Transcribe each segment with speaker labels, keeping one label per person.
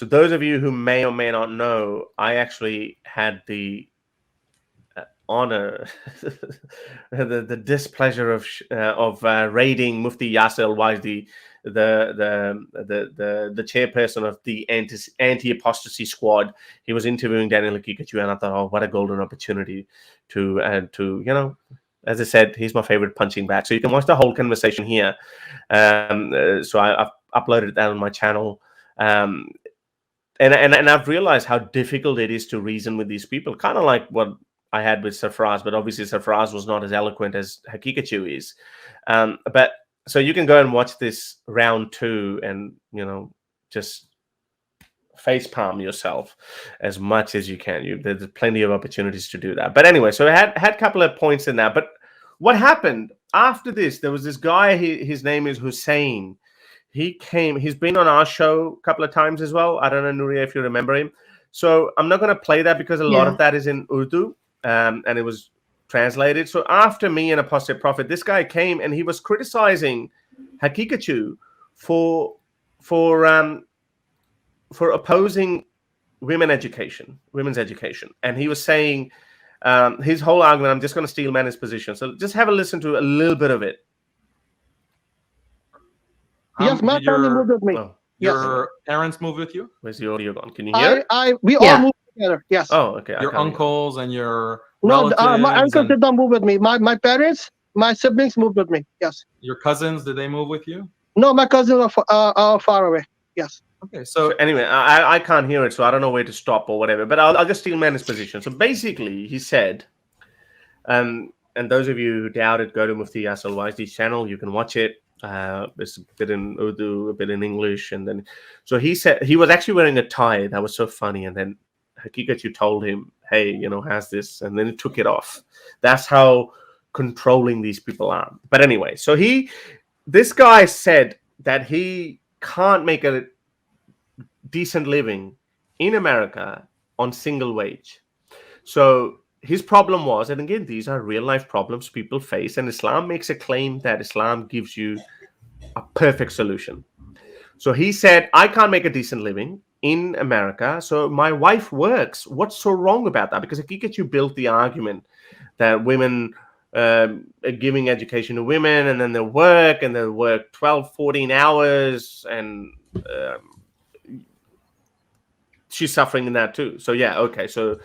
Speaker 1: those of you who may or may not know, I actually had the honor, the displeasure of raiding Mufti Yasir Al-Wajdi, the chairperson of the anti-apostasy squad. He was interviewing Daniel Haiqatjou, and I thought, oh, what a golden opportunity to as I said, he's my favorite punching bag. So you can watch the whole conversation here. So I've uploaded that on my channel. And I've realized how difficult it is to reason with these people, kind of like what I had with Sarfraz, but obviously Sarfraz was not as eloquent as Haiqatjou is. But so you can go and watch this round 2 and, just face palm yourself as much as you can. There's plenty of opportunities to do that. But anyway, so I had a couple of points in that. But what happened after this, there was this guy, his name is Hussein. He's been on our show a couple of times as well. I don't know, Nuria, if you remember him. So I'm not going to play that because a lot of that is in Urdu, and it was translated. So after me and Apostate Prophet, this guy came and he was criticizing Haiqatjou for opposing women's education. And he was saying his whole argument, I'm just going to steal Man's position. So just have a listen to a little bit of it.
Speaker 2: Yes, my family moved with me.
Speaker 1: Oh,
Speaker 3: your parents moved with you?
Speaker 1: Where's the audio gone? Can you hear it?
Speaker 2: We all moved together. Yes.
Speaker 1: Oh, okay.
Speaker 3: Your uncles and your
Speaker 2: no,
Speaker 3: relatives
Speaker 2: my uncles did not move with me. My parents, my siblings moved with me. Yes.
Speaker 3: Your cousins, did they move with you?
Speaker 2: No, my cousins are far away. Yes.
Speaker 3: Okay, so
Speaker 1: anyway, I can't hear it, so I don't know where to stop or whatever. But I'll just steal Man's position. So basically, he said, and those of you who doubt it, go to Mufti Yasir Al-Wajdi's channel. You can watch it. There's a bit in Urdu, a bit in English, and then so he said he was actually wearing a tie. That was so funny. And then Haiqatjou told him, "Hey, has this," and then he took it off. That's how controlling these people are. But anyway, so this guy said that he can't make a decent living in America on single wage. So his problem was, and again, these are real life problems people face, and Islam makes a claim that Islam gives you a perfect solution. So he said, I can't make a decent living in America, so my wife works. What's so wrong about that? Because Haiqatjou built the argument that women are giving education to women, and then they'll work 12, 14 hours, and she's suffering in that too. So yeah, okay, so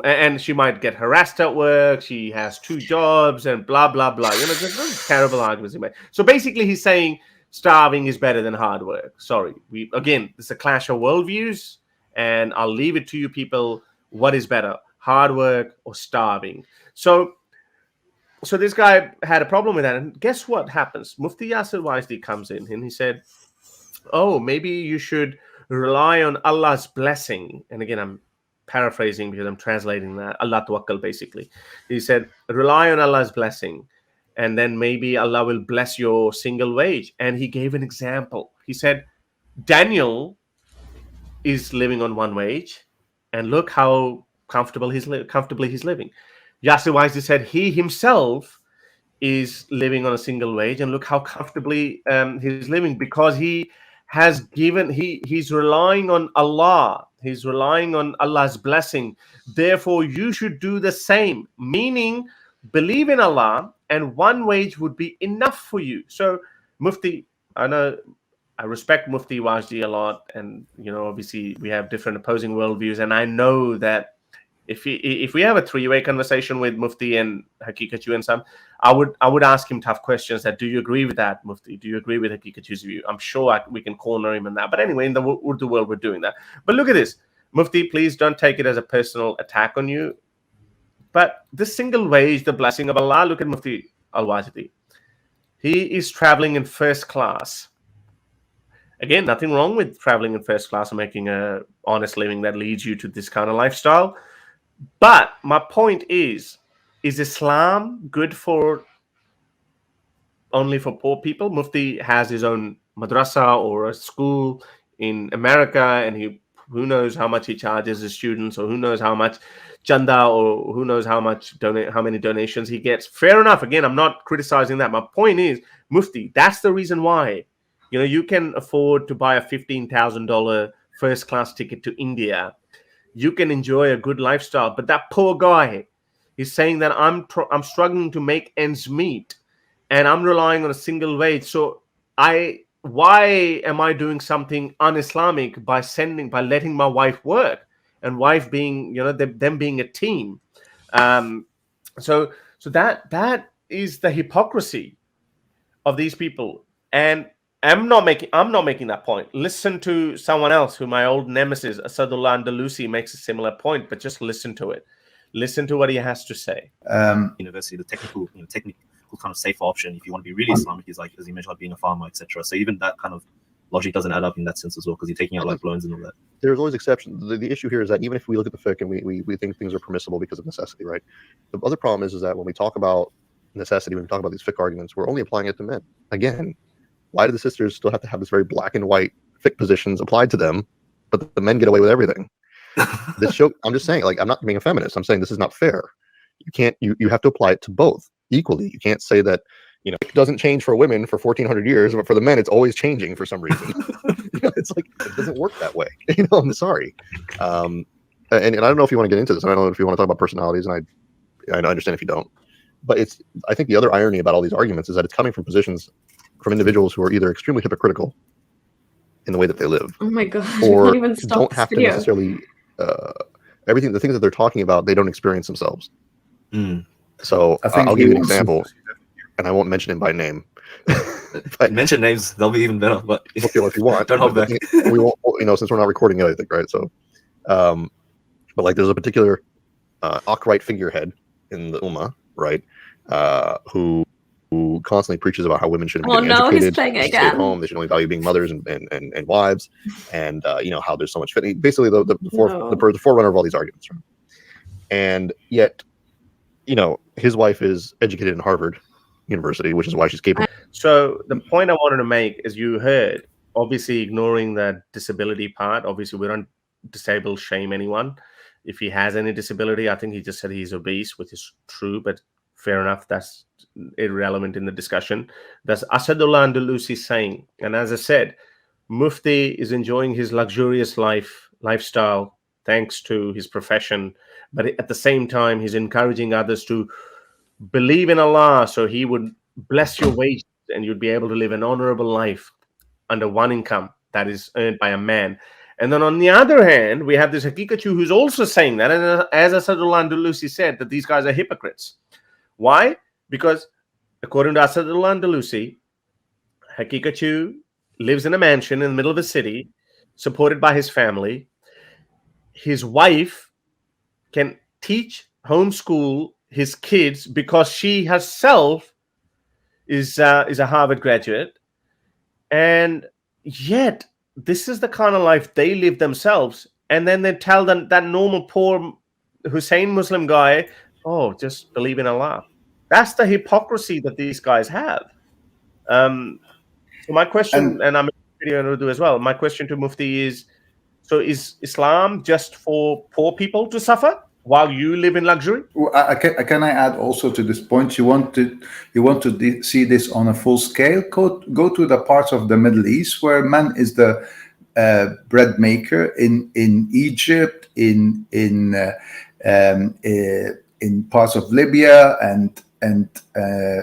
Speaker 1: and she might get harassed at work. She has 2 jobs and blah blah blah. Just terrible arguments he made. So basically, he's saying starving is better than hard work. Sorry, again, it's a clash of worldviews, and I'll leave it to you people. What is better, hard work or starving? So this guy had a problem with that, and guess what happens? Mufti Yasir Al-Wajdi comes in and he said, "Oh, maybe you should rely on Allah's blessing." And again, I'm paraphrasing because I'm translating that. Allah tawakkal, basically. He said, rely on Allah's blessing, and then maybe Allah will bless your single wage. And he gave an example. He said, Daniel is living on 1 wage, and look how comfortably he's living. Yasir Wajdi said he himself is living on a single wage, and look how comfortably he's living, because he has given, he's relying on Allah. He's relying on Allah's blessing. Therefore, you should do the same. Meaning, believe in Allah, and 1 wage would be enough for you. So, Mufti, I know I respect Mufti Wajdi a lot, and obviously we have different opposing worldviews, and I know that if we have a 3-way conversation with Mufti and Haiqatjou and some, I would ask him tough questions. That, do you agree with that, Mufti? Do you agree with Haiqatjou's view? I'm sure we can corner him in that. But anyway, in the Urdu world, we're doing that. But look at this, Mufti. Please don't take it as a personal attack on you. But the single wage, the blessing of Allah. Look at Mufti Al-Wajdi. He is traveling in first class. Again, nothing wrong with traveling in first class and making a honest living that leads you to this kind of lifestyle. But my point is Islam good only for poor people? Mufti has his own madrasa or a school in America, and who knows how much he charges his students, or who knows how much chanda, or who knows how many donations he gets. Fair enough. Again, I'm not criticizing that. My point is, Mufti, that's the reason why you can afford to buy a $15,000 first class ticket to India. You can enjoy a good lifestyle, but that poor guy is saying that I'm struggling to make ends meet, and I'm relying on a single wage. So why am I doing something un-Islamic by letting my wife work, and wife being, them being a team? So that is the hypocrisy of these people. And I'm not making that point. Listen to someone else, who my old nemesis Asadullah Andalusi makes a similar point, but just listen to it. Listen to what he has to say.
Speaker 4: University, the technical kind of safe option, if you want to be really Islamic, is like, as you mentioned, like being a farmer, etc. So even that kind of logic doesn't add up in that sense as well, because you're taking out like loans and all that.
Speaker 5: There's always exceptions. The issue here is that even if we look at the fiqh and we think things are permissible because of necessity, right? The other problem is that when we talk about necessity, when we talk about these fiqh arguments, we're only applying it to men. Again, why do the sisters still have to have this very black and white fiqh positions applied to them, but the men get away with everything? I'm just saying, like, I'm not being a feminist. I'm saying this is not fair. You can't. You have to apply it to both equally. You can't say that, it doesn't change for women for 1,400 years, but for the men, it's always changing for some reason. It's like, it doesn't work that way. I'm sorry. And I don't know if you want to get into this. I don't know if you want to talk about personalities, and I understand if you don't. But I think the other irony about all these arguments is that it's coming from individuals who are either extremely hypocritical in the way that they live.
Speaker 6: Oh my God!
Speaker 5: Or
Speaker 6: can't even stop
Speaker 5: don't have to necessarily the things that they're talking about, they don't experience themselves. So I'll give you an example, and I won't mention him by name.
Speaker 4: But mention names, they'll be even better. But
Speaker 5: okay, well, if you want,
Speaker 4: don't hold back.
Speaker 5: We won't, since we're not recording it, I think, right? So, but like, there's a particular Akrite figurehead in the Ummah, right? Who constantly preaches about how women shouldn't be getting educated,
Speaker 6: he's playing
Speaker 5: stay at home, they should only value being mothers and wives, and how there's so much fitness. Basically, the forerunner of all these arguments, right? And yet, his wife is educated in Harvard University, which is why she's capable.
Speaker 1: So the point I wanted to make is, you heard, obviously ignoring the disability part. Obviously, we don't disable shame anyone if he has any disability. I think he just said he's obese, which is true, but fair enough. That's irrelevant in the discussion. That's Asadullah Andalusi saying. And as I said, Mufti is enjoying his luxurious lifestyle thanks to his profession, but at the same time, he's encouraging others to believe in Allah, so he would bless your wages and you'd be able to live an honorable life under one income that is earned by a man. And then on the other hand, we have this Haiqatjou who's also saying that, and as Asadullah Andalusi said, that these guys are hypocrites. Why? Because according to Asadullah Andalusi, Haiqatjou lives in a mansion in the middle of a city, supported by his family. His wife can teach, homeschool his kids because she herself is a Harvard graduate. And yet, this is the kind of life they live themselves. And then they tell them, that normal poor Hussein Muslim guy, oh, just believe in Allah. That's the hypocrisy that these guys have. So my question, and I'm in video in Urdu as well, my question to Mufti is, so is Islam just for poor people to suffer while you live in luxury?
Speaker 7: Well, can I add also to this point? You want to see this on a full scale? Go to the parts of the Middle East where man is the bread maker. In Egypt, in parts of Libya and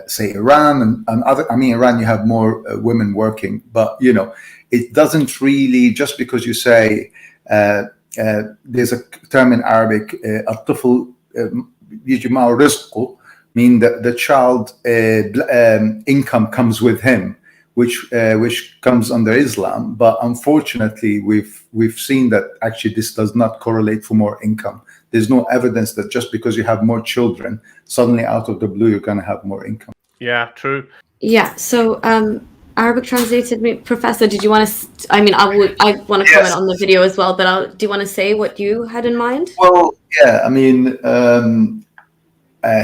Speaker 7: say Iran and other. I mean, Iran, you have more women working, but it doesn't really, just because you say. There's a term in Arabic, الطفل يجمع رزقه, mean that the child income comes with him, which comes under Islam. But unfortunately, we've seen that actually this does not correlate for more income. There's no evidence that just because you have more children, suddenly out of the blue you're going to have more income.
Speaker 1: Yeah, true.
Speaker 6: Yeah. So Arabic translated, Professor, did you want to? I want to comment on the video as well, but do you want to say what you had in mind?
Speaker 7: Well, yeah. I mean,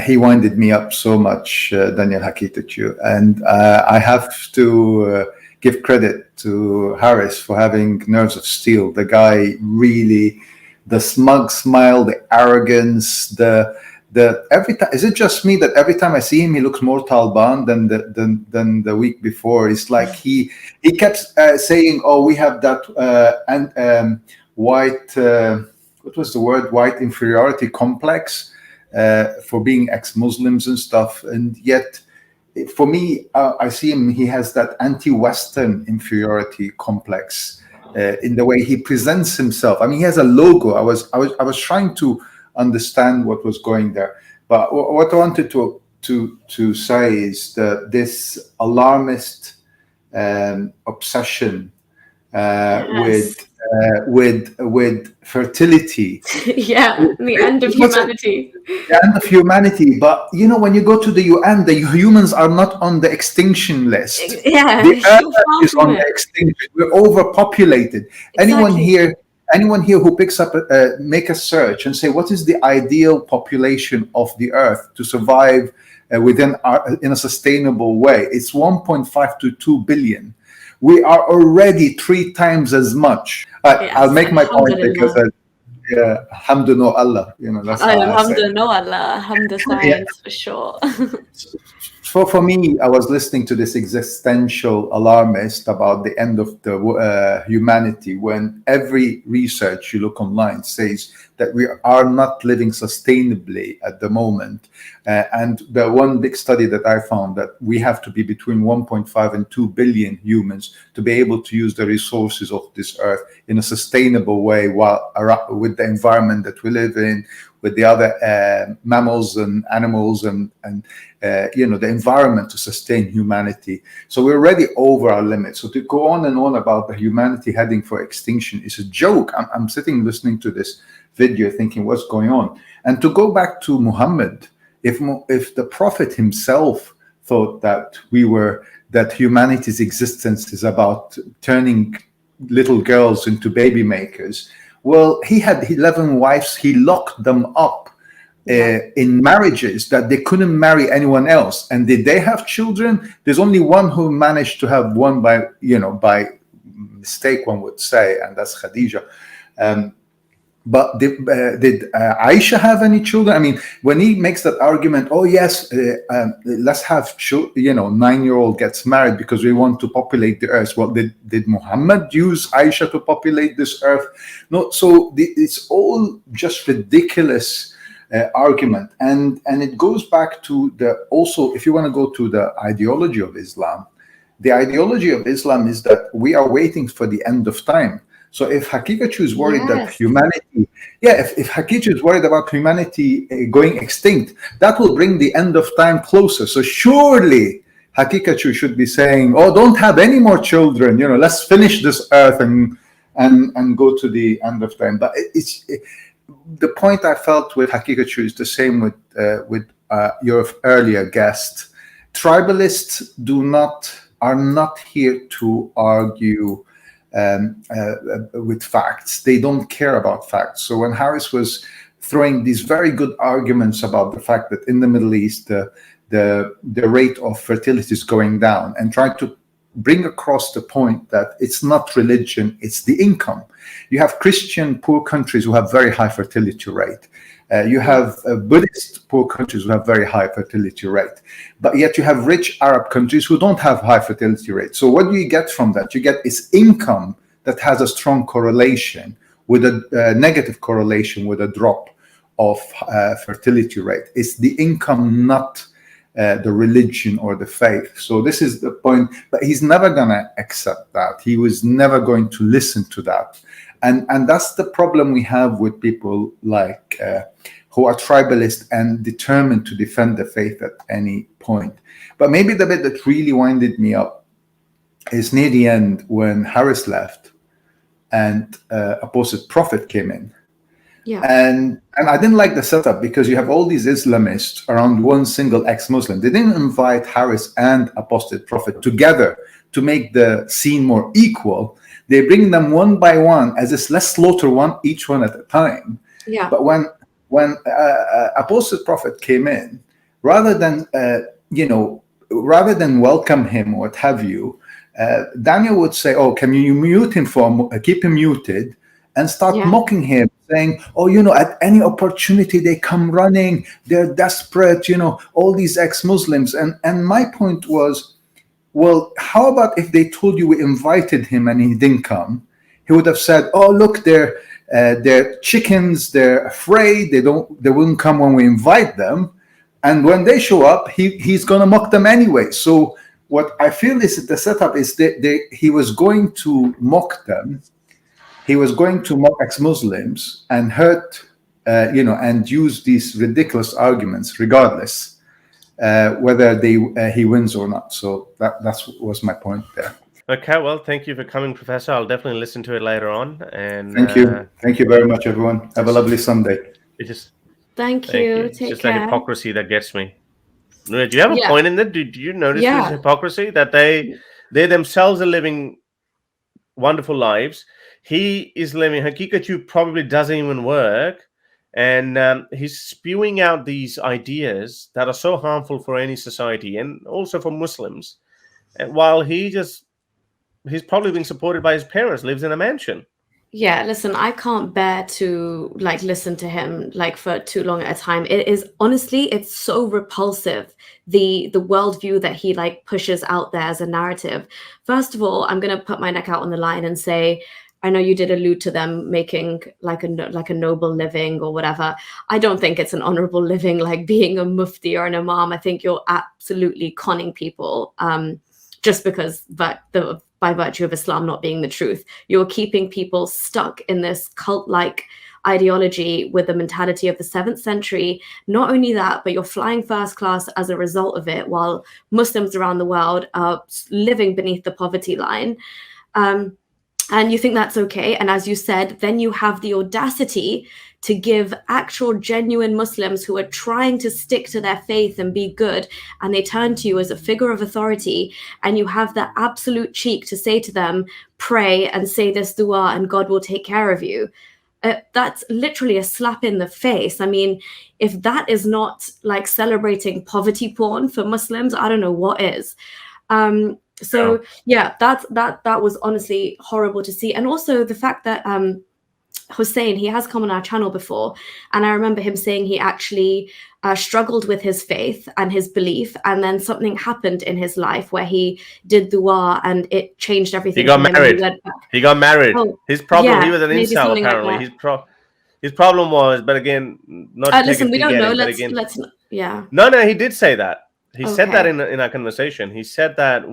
Speaker 7: he winded me up so much, Daniel Haiqatjou, and I have to give credit to Harris for having nerves of steel. The guy really, the smug smile, the arrogance, the that every time, is it just me that every time I see him, he looks more Taliban than the week before? It's like he kept saying, "Oh, we have that white what was the word? White inferiority complex for being ex-Muslims and stuff." And yet, for me, I see him. He has that anti-Western inferiority complex in the way he presents himself. I mean, he has a logo. I was trying to understand what was going there, but what I wanted to say is that this alarmist obsession with fertility,
Speaker 6: the end of humanity.
Speaker 7: The end of humanity. But you know, when you go to the UN, the humans are not on the extinction list. The Earth is on the extinction. We're overpopulated.
Speaker 6: Exactly.
Speaker 7: Anyone here who picks up, make a search and say, what is the ideal population of the Earth to survive in a sustainable way? It's 1.5 to 2 billion. We are already 3 times as much. I'll make my point because Hamdu no Allah, you know, that's how I say.
Speaker 6: Hamdu no Allah, Hamdu science for sure.
Speaker 7: For me, I was listening to this existential alarmist about the end of the humanity, when every research you look online says that we are not living sustainably at the moment. And the one big study that I found, that we have to be between 1.5 and 2 billion humans to be able to use the resources of this earth in a sustainable way, while with the environment that we live in, with the other mammals and animals and you know, the environment to sustain humanity. So we're already over our limit. So to go on and on about the humanity heading for extinction is a joke. I'm sitting listening to this video thinking, what's going on? And to go back to Muhammad, if the Prophet himself thought that that humanity's existence is about turning little girls into baby makers, well, he had 11 wives. He locked them up in marriages that they couldn't marry anyone else. And did they have children? There's only one who managed to have one by mistake, one would say, and that's Khadija. But did Aisha have any children? I mean, when he makes that argument, oh yes, let's have 9-year-old gets married because we want to populate the earth. Well, did Muhammad use Aisha to populate this earth? No. So it's all just ridiculous argument, and it goes back to also, if you want to go to the ideology of Islam, the ideology of Islam is that we are waiting for the end of time. So if Haiqatjou is worried that humanity, if Haiqatjou is worried about humanity going extinct, that will bring the end of time closer. So surely Haiqatjou should be saying, oh, don't have any more children, let's finish this earth and go to the end of time. But the point I felt with Haiqatjou is the same with your earlier guest. Tribalists are not here to argue with facts. They don't care about facts. So when Harris was throwing these very good arguments about the fact that in the Middle East the rate of fertility is going down, and trying to bring across the point that it's not religion, it's the income. You have Christian poor countries who have very high fertility rate. You have Buddhist poor countries who have very high fertility rate, but yet you have rich Arab countries who don't have high fertility rate. So what do you get from that? You get is income that has a strong correlation with a negative correlation with a drop of fertility rate. It's the income, not the religion or the faith. So this is the point, but he's never going to accept that. He was never going to listen to that. And that's the problem we have with people like who are tribalist and determined to defend the faith at any point. But maybe the bit that really winded me up is near the end, when Harris left and Apostate Prophet came in.
Speaker 6: Yeah.
Speaker 7: And I didn't like the setup, because you have all these Islamists around one single ex-Muslim. They didn't invite Harris and Apostate Prophet together to make the scene more equal. They bring them one by one, as if let's slaughter each one at a time.
Speaker 6: Yeah.
Speaker 7: But when Apostate Prophet came in, rather than welcome him or what have you, Daniel would say, "Oh, can you mute him keep him muted?" and start mocking him, saying, oh, at any opportunity they come running, they're desperate, all these ex-Muslims. And my point was, well, how about if they told you we invited him and he didn't come? He would have said, oh, look, they're chickens, they're afraid, they wouldn't come when we invite them. And when they show up, he's going to mock them anyway. So what I feel is the setup is that he was going to mock them. He was going to mock ex-Muslims and hurt, and use these ridiculous arguments, regardless whether he wins or not. So that was my point there.
Speaker 1: Okay, well, thank you for coming, Professor. I'll definitely listen to it later on. And
Speaker 7: thank you very much, everyone. Have a lovely Sunday.
Speaker 6: Thank you.
Speaker 1: It's just the hypocrisy that gets me. Do you have a point in that? Do you notice this hypocrisy that they themselves are living wonderful lives? He is living. Haiqatjou probably doesn't even work, and he's spewing out these ideas that are so harmful for any society and also for Muslims. And while he's probably being supported by his parents, lives in a mansion.
Speaker 6: Yeah, listen, I can't bear to listen to him for too long at a time. It is honestly, it's so repulsive, the worldview that he pushes out there as a narrative. First of all, I'm gonna put my neck out on the line and say, I know you did allude to them making like a noble living or whatever. I don't think it's an honorable living like being a mufti or an imam. I think you're absolutely conning people just because by virtue of Islam not being the truth. You're keeping people stuck in this cult-like ideology with the mentality of the 7th century. Not only that, but you're flying first class as a result of it, while Muslims around the world are living beneath the poverty line. And you think that's okay. And as you said, then you have the audacity to give actual genuine Muslims who are trying to stick to their faith and be good, and they turn to you as a figure of authority, and you have the absolute cheek to say to them, pray and say this dua and God will take care of you. That's literally a slap in the face. I mean, if that is not celebrating poverty porn for Muslims, I don't know what is. So yeah, that was honestly horrible to see. And also the fact that Hussein, he has come on our channel before, and I remember him saying he actually struggled with his faith and his belief, and then something happened in his life where he did dua and it changed everything.
Speaker 1: He got married. He got married. His problem, he was an incel apparently. His problem was, but again, not to
Speaker 6: listen, we don't know.
Speaker 1: No, he did say that. He said that in our conversation. He said that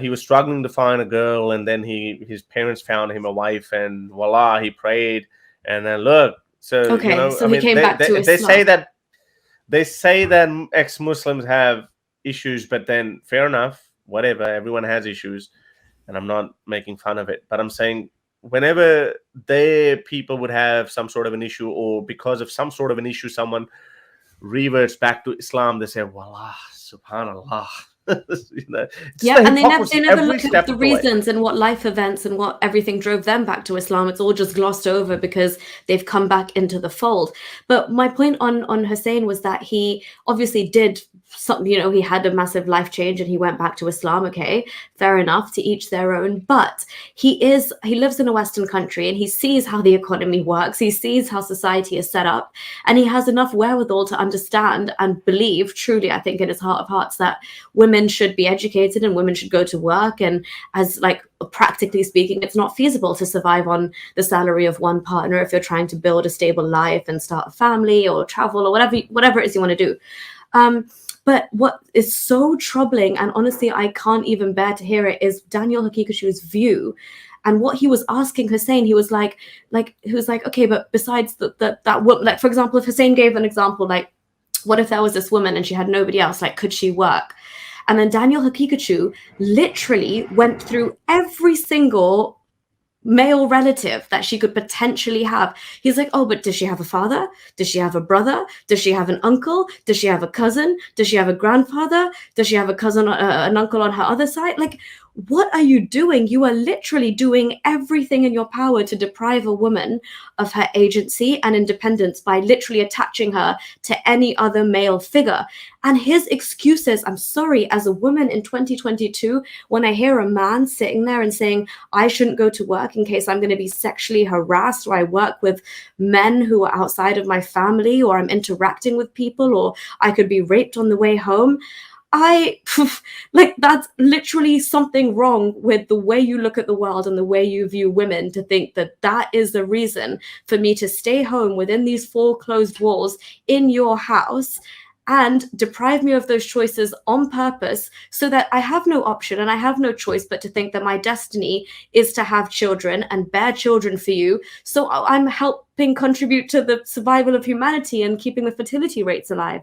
Speaker 1: he was struggling to find a girl, and then his parents found him a wife, and voila, he prayed, and then look. So
Speaker 6: he came back to Islam.
Speaker 1: They say that ex-Muslims have issues, but then fair enough, whatever. Everyone has issues, and I'm not making fun of it, but I'm saying whenever their people would have some sort of an issue, or because of some sort of an issue, someone reverts back to Islam, they say, voila, subhanallah.
Speaker 6: And they never look at the reasons and what life events and what everything drove them back to Islam. It's all just glossed over because they've come back into the fold. But my point on Hussein was that he obviously did something, he had a massive life change and he went back to Islam. Okay, fair enough, to each their own. But he lives in a Western country and he sees how the economy works. He sees how society is set up, and he has enough wherewithal to understand and believe truly, I think in his heart of hearts, that women should be educated and women should go to work, and as practically speaking, it's not feasible to survive on the salary of one partner if you're trying to build a stable life and start a family or travel or whatever it is you want to do. But what is so troubling, and honestly I can't even bear to hear it, is Daniel Haiqatjou's view. And what he was asking Hussein, he was like, okay, but besides that, for example, if Hussein gave an example, what if there was this woman and she had nobody else, could she work? And then Daniel Haiqatjou literally went through every single male relative that she could potentially have. He's like, oh, but does she have a father? Does she have a brother? Does she have an uncle? Does she have a cousin? Does she have a grandfather? Does she have a cousin, an uncle on her other side? what are you doing? You are literally doing everything in your power to deprive a woman of her agency and independence by literally attaching her to any other male figure. And his excuses, I'm sorry, as a woman in 2022, when I hear a man sitting there and saying, I shouldn't go to work in case I'm going to be sexually harassed, or I work with men who are outside of my family, or I'm interacting with people, or I could be raped on the way home. Like, that's literally something wrong with the way you look at the world and the way you view women, to think that that is the reason for me to stay home within these 4 closed walls in your house and deprive me of those choices on purpose, so that I have no option and I have no choice but to think that my destiny is to have children and bear children for you. So I'm helping contribute to the survival of humanity and keeping the fertility rates alive.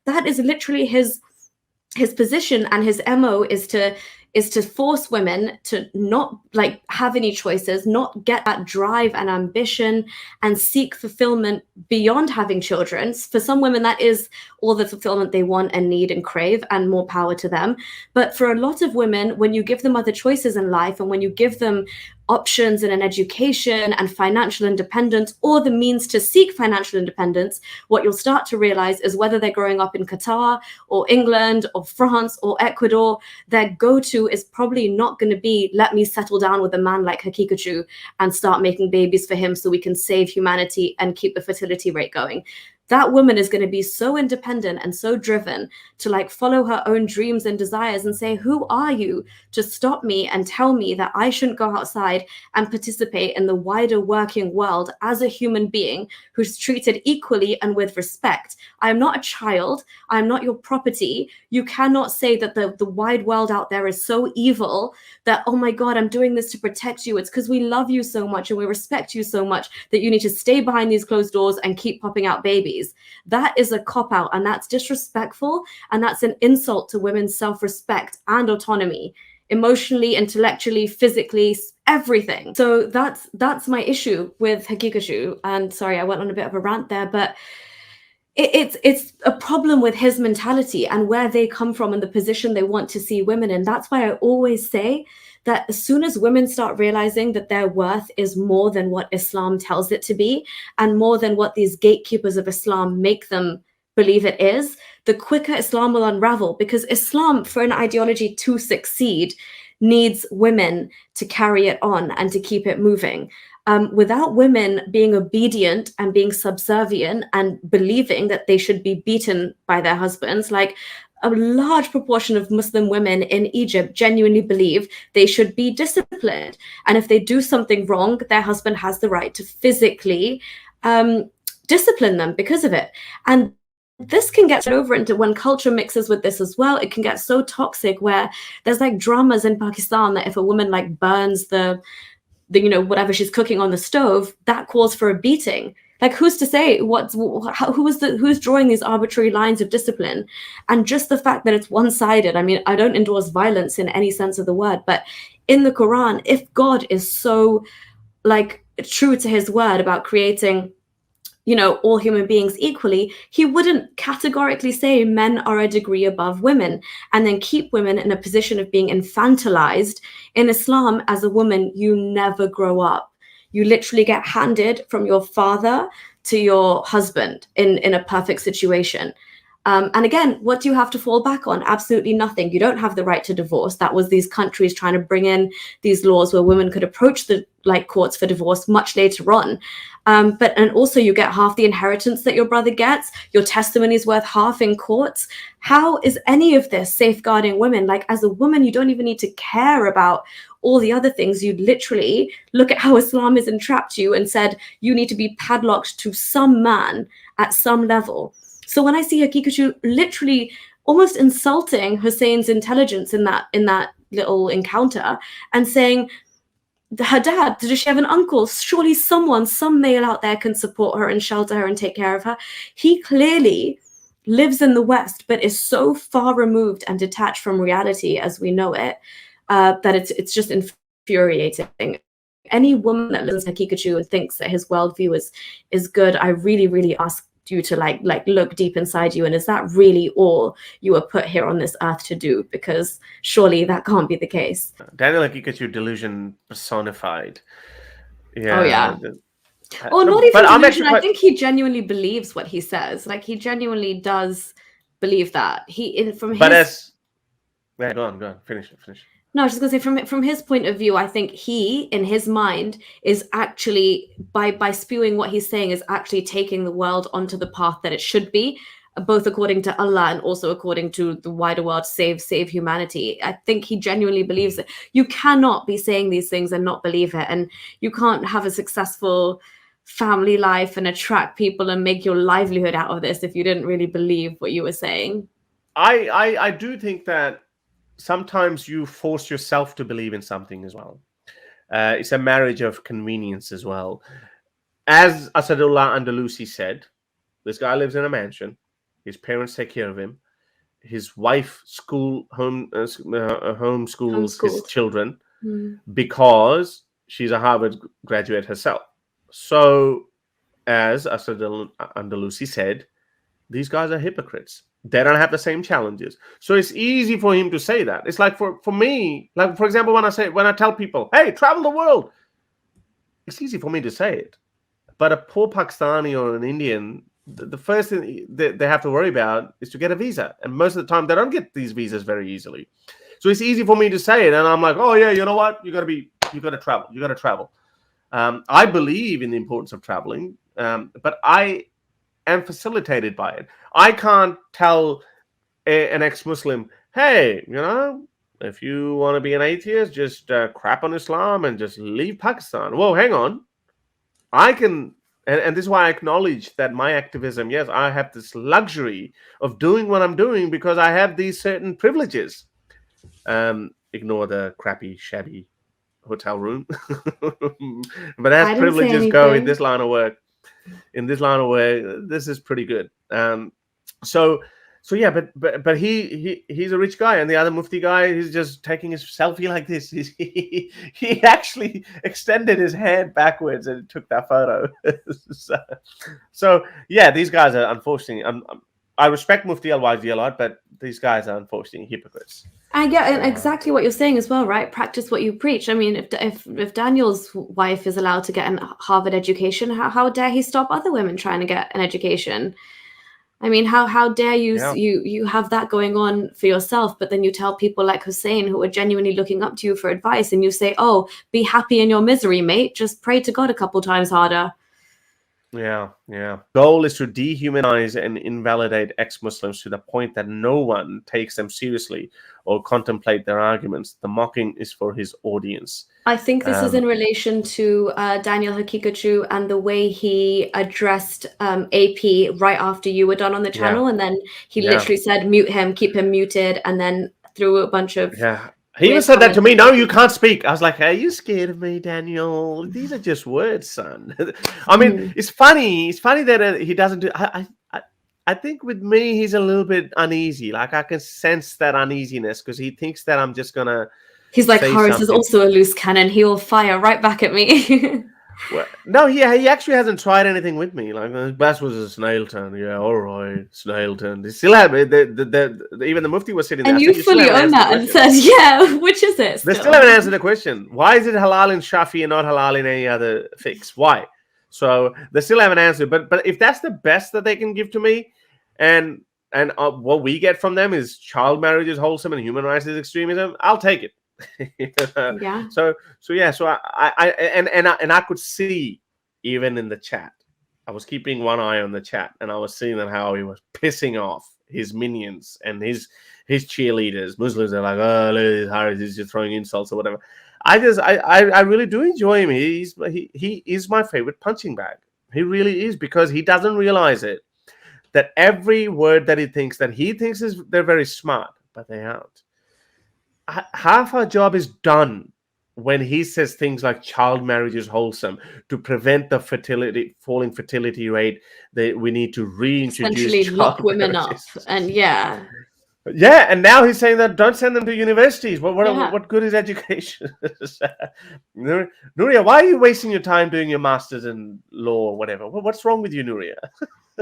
Speaker 6: That is literally his position, and his MO is to force women to not like have any choices, not get that drive and ambition and seek fulfillment beyond having children. For some women, that is all the fulfillment they want and need and crave, and more power to them. But for a lot of women, when you give them other choices in life, and when you give them options in an education and financial independence, or the means to seek financial independence, what you'll start to realize is, whether they're growing up in Qatar or England or France or Ecuador, their go-to is probably not going to be, let me settle down with a man like Haiqatjou and start making babies for him so we can save humanity and keep the fertility rate going. That woman is going to be so independent and so driven to like follow her own dreams and desires and say, who are you to stop me and tell me that I shouldn't go outside and participate in the wider working world as a human being who's treated equally and with respect? I am not a child. I am not your property. You cannot say that the wide world out there is so evil that, oh my God, I'm doing this to protect you. It's because we love you so much and we respect you so much that you need to stay behind these closed doors and keep popping out babies. That is a cop-out, and that's disrespectful, and that's an insult to women's self-respect and autonomy, emotionally, intellectually, physically, everything. So that's my issue with Haiqatjou. And sorry, I went on a bit of a rant there, but it's a problem with his mentality and where they come from and the position they want to see women in. That's why I always say that as soon as women start realizing that their worth is more than what Islam tells it to be, and more than what these gatekeepers of Islam make them believe it is, the quicker Islam will unravel. Because Islam, for an ideology to succeed, needs women to carry it on and to keep it moving. Without women being obedient and being subservient and believing that they should be beaten by their husbands, like a large proportion of Muslim women in Egypt genuinely believe they should be disciplined. And if they do something wrong, their husband has the right to physically discipline them because of it. And this can get over into, when culture mixes with this as well, it can get so toxic where there's like dramas in Pakistan that if a woman like burns the whatever she's cooking on the stove, that calls for a beating. Like, who's to say who's drawing these arbitrary lines of discipline? And just the fact that it's one-sided. I mean, I don't endorse violence in any sense of the word, but in the Quran, if God is so like true to his word about creating all human beings equally, he wouldn't categorically say men are a degree above women and then keep women in a position of being infantilized. In Islam, as a woman, you never grow up. You literally get handed from your father to your husband in a perfect situation. And again, what do you have to fall back on? Absolutely nothing. You don't have the right to divorce. That was these countries trying to bring in these laws where women could approach the courts for divorce much later on. And also you get half the inheritance that your brother gets. Your testimony is worth half in courts. How is any of this safeguarding women? Like, as a woman, you don't even need to care about all the other things. You literally look at how Islam has entrapped you and said you need to be padlocked to some man at some level. So when I see Haiqatjou literally almost insulting Hussein's intelligence in that little encounter and saying, her dad, does she have an uncle? Surely some male out there can support her and shelter her and take care of her. He clearly lives in the West, but is so far removed and detached from reality as we know it, that it's just infuriating. Any woman that listens to Haiqatjou and thinks that his worldview is good, I really, really ask you to like look deep inside you, and is that really all you were put here on this earth to do? Because surely that can't be the case.
Speaker 1: Daniel Haiqatjou delusion personified.
Speaker 6: Oh yeah.
Speaker 1: Oh,
Speaker 6: not even delusion. I think he genuinely believes what he says. Like he genuinely does believe that.
Speaker 1: Yeah, go on, finish.
Speaker 6: No, I was just gonna say from his point of view, I think he, in his mind, is actually by spewing what he's saying, is actually taking the world onto the path that it should be, both according to Allah and also according to the wider world, save humanity. I think he genuinely believes it. You cannot be saying these things and not believe it, and you can't have a successful family life and attract people and make your livelihood out of this if you didn't really believe what you were saying.
Speaker 1: I do think that sometimes you force yourself to believe in something as well. It's a marriage of convenience as well. As Asadullah Andalusi said, this guy lives in a mansion. His parents take care of him. His wife homeschools his children because she's a Harvard graduate herself. So, as Asadullah Andalusi said, these guys are hypocrites. They don't have the same challenges. So it's easy for him to say that. It's like for me, like for example, when I tell people, hey, travel the world, it's easy for me to say it. But a poor Pakistani or an Indian, the first thing they have to worry about is to get a visa. And most of the time they don't get these visas very easily. So it's easy for me to say it. And I'm like, oh yeah, you know what? You gotta travel. I believe in the importance of traveling, but I am facilitated by it. I can't tell an ex-Muslim, hey, if you want to be an atheist, just crap on Islam and just leave Pakistan. Whoa, hang on. I can, and this is why I acknowledge that my activism, yes, I have this luxury of doing what I'm doing because I have these certain privileges. Ignore the crappy, shabby hotel room. But as privileges go in this line of work, this is pretty good. So yeah, but he's a rich guy, and the other Mufti guy, he's just taking his selfie like this. He actually extended his hand backwards and took that photo. So yeah, these guys are unfortunately. I respect Mufti Al-Wazi a lot, but these guys are unfortunately hypocrites.
Speaker 6: And yeah, exactly what you're saying as well, right? Practice what you preach. I mean, if Daniel's wife is allowed to get a Harvard education, how dare he stop other women trying to get an education? I mean, how dare you have that going on for yourself, but then you tell people like Hussein, who are genuinely looking up to you for advice, and you say, oh, be happy in your misery, mate. Just pray to God a couple times harder.
Speaker 1: Yeah. Goal is to dehumanize and invalidate ex-Muslims to the point that no one takes them seriously or contemplate their arguments. The mocking is for his audience.
Speaker 6: I think this is in relation to Daniel Haiqatjou and the way he addressed AP right after you were done on the channel. And then he literally said, mute him, keep him muted, and then threw a bunch of...
Speaker 1: Yeah. He even said that to me. No, you can't speak. I was like, are you scared of me, Daniel? These are just words, son. I mean, it's funny. It's funny that he doesn't do... I think with me, he's a little bit uneasy. Like, I can sense that uneasiness because he thinks that I'm just going to...
Speaker 6: He's like, Horace is also a loose cannon. He will fire right back at me.
Speaker 1: Well, no, he actually hasn't tried anything with me. Like, his best was a snail turn. Yeah, all right, snail turn. They still have it. Even the Mufti was sitting there.
Speaker 6: And you fully own that and said, yeah, which is it?
Speaker 1: They still haven't answered the question. Why is it halal in Shafi and not halal in any other fix? Why? So they still haven't answered. But if that's the best that they can give to me, and what we get from them is child marriage is wholesome and human rights is extremism, I'll take it.
Speaker 6: Yeah.
Speaker 1: So I could see even in the chat, I was keeping one eye on the chat, and I was seeing that how he was pissing off his minions and his cheerleaders. Muslims are like, oh, Harris is just throwing insults or whatever. I really do enjoy him. He is my favorite punching bag. He really is, because he doesn't realize it, that every word that he thinks is they're very smart, but they aren't. Half our job is done when he says things like child marriage is wholesome to prevent the falling fertility rate. That we need to reintroduce
Speaker 6: essentially lock women up, and yeah,
Speaker 1: and now he's saying that don't send them to universities. What good is education? Nuria, why are you wasting your time doing your masters in law or whatever? What's wrong with you, Nuria?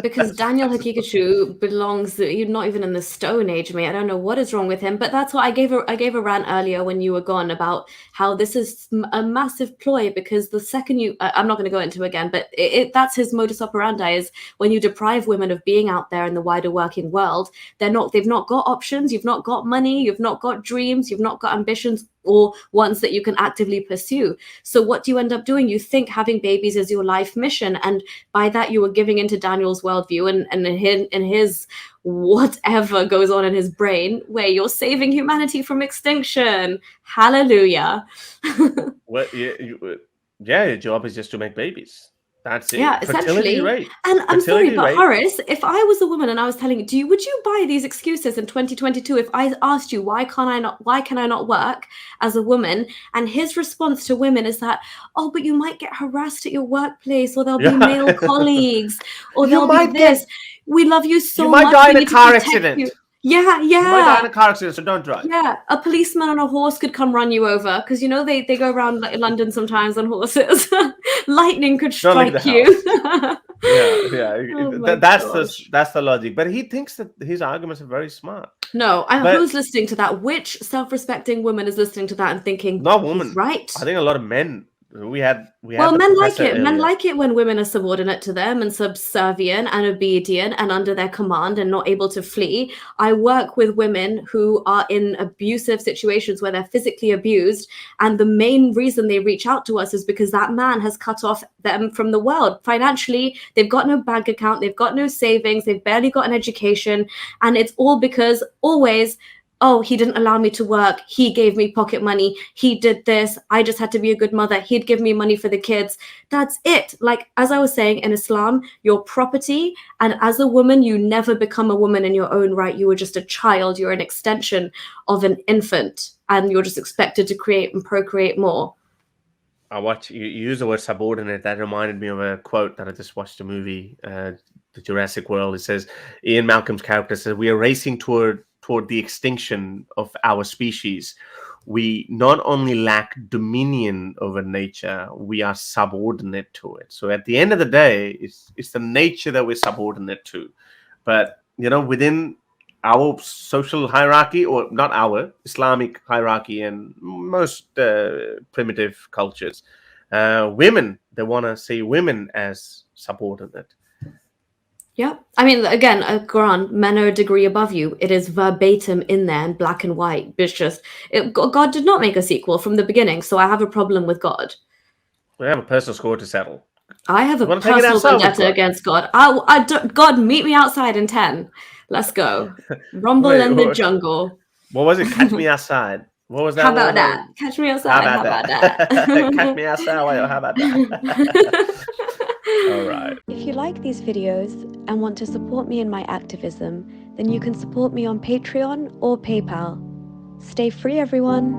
Speaker 6: Because Daniel Haiqatjou belongs, you're not even in the Stone Age, mate. I don't know what is wrong with him, but that's what I gave a rant earlier when you were gone about how this is a massive ploy, because the second you, I'm not going to go into it again, but that's his modus operandi, is when you deprive women of being out there in the wider working world, they've not got options, you've not got money, you've not got dreams, you've not got ambitions, or ones that you can actively pursue. So what do you end up doing? You think having babies is your life mission, and by that you were giving into Daniel's worldview and in his whatever goes on in his brain, where you're saving humanity from extinction. Hallelujah.
Speaker 1: Well, your job is just to make babies. That's it.
Speaker 6: Yeah,
Speaker 1: Fertility
Speaker 6: essentially.
Speaker 1: rate.
Speaker 6: And I'm sorry,
Speaker 1: Fertility
Speaker 6: but
Speaker 1: rate.
Speaker 6: Horace, if I was a woman and I was telling you, would you buy these excuses in 2022 if I asked you why can I not work as a woman? And his response to women is that, oh, but you might get harassed at your workplace, or there'll be male colleagues, or there'll be this. We love you so much.
Speaker 1: You might die in
Speaker 6: we
Speaker 1: a
Speaker 6: need to
Speaker 1: car
Speaker 6: protect
Speaker 1: accident.
Speaker 6: you. Yeah.
Speaker 1: You might die in a car accident, so don't drive.
Speaker 6: Yeah, a policeman on a horse could come run you over, because you know they go around London sometimes on horses. Lightning could strike you.
Speaker 1: Oh that's the logic. But he thinks that his arguments are very smart.
Speaker 6: No, who's listening to that? Which self-respecting woman is listening to that and thinking,
Speaker 1: not women,
Speaker 6: he's right?
Speaker 1: I think a lot of men.
Speaker 6: Well, men like it. Men like it when women are subordinate to them and subservient and obedient and under their command and not able to flee. I work with women who are in abusive situations where they're physically abused, and the main reason they reach out to us is because that man has cut off them from the world. Financially, they've got no bank account, they've got no savings, they've barely got an education, and it's all because always, oh, he didn't allow me to work, he gave me pocket money, he did this, I just had to be a good mother, he'd give me money for the kids. That's it. Like, as I was saying, in Islam, you're property, and as a woman, you never become a woman in your own right. You were just a child, you're an extension of an infant, and you're just expected to create and procreate more.
Speaker 1: You use the word subordinate. That reminded me of a quote that I just watched a movie, The Jurassic World. It says, Ian Malcolm's character says, we are racing toward the extinction of our species. We not only lack dominion over nature, we are subordinate to it. So at the end of the day, it's the nature that we're subordinate to. But, within our social hierarchy, or not our, Islamic hierarchy and most primitive cultures, women, they want to see women as subordinate.
Speaker 6: Yeah. I mean, again, Quran, men are a degree above you. It is verbatim in there in black and white. It's just, God did not make a sequel from the beginning, so I have a problem with God.
Speaker 1: We have a personal score to settle.
Speaker 6: I have a personal vendetta against God. God, meet me outside in 10. Let's go. Rumble in the jungle.
Speaker 1: What was it? Catch me outside. What was that?
Speaker 6: How about that? Catch me outside. How about that?
Speaker 1: Catch me outside. How about that? All right.
Speaker 8: If you like these videos and want to support me in my activism, then you can support me on Patreon or PayPal. Stay free, everyone.